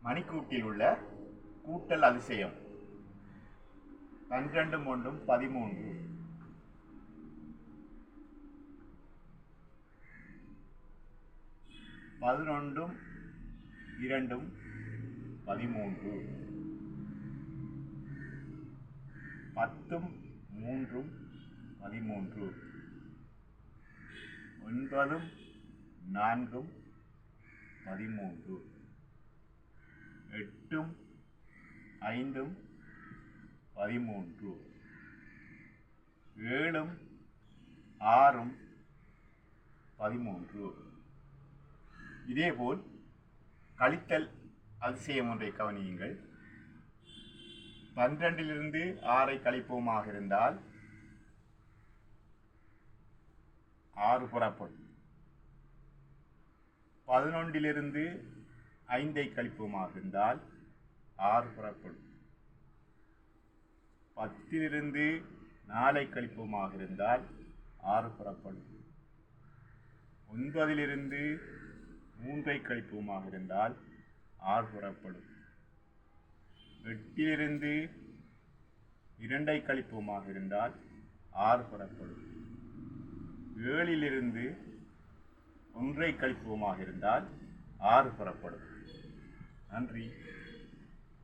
மணிக்கூட்டில் உள்ள கூட்டல் அதிசயம் 12 1 13 11 2 13 10 3 13 9 4 13 8 5 13 7 6 13. இதேபோல் கழித்தல் அதிசயம் ஒன்றை கவனியுங்கள். 12 6 கழிப்போமாக இருந்தால் 6 புறப்படும். 11 5 கழிப்போமாக இருந்தால் 6 புறப்படும். 10 4 கழிப்போமாக இருந்தால் 6 புறப்படும். 9 3 கழிப்போமாக இருந்தால் 6 புறப்படும். 8 2 கழிப்போமாக இருந்தால் 6 புறப்படும். 7 1 கழிப்போமாக இருந்தால் 6 புறப்படும். நன்றி.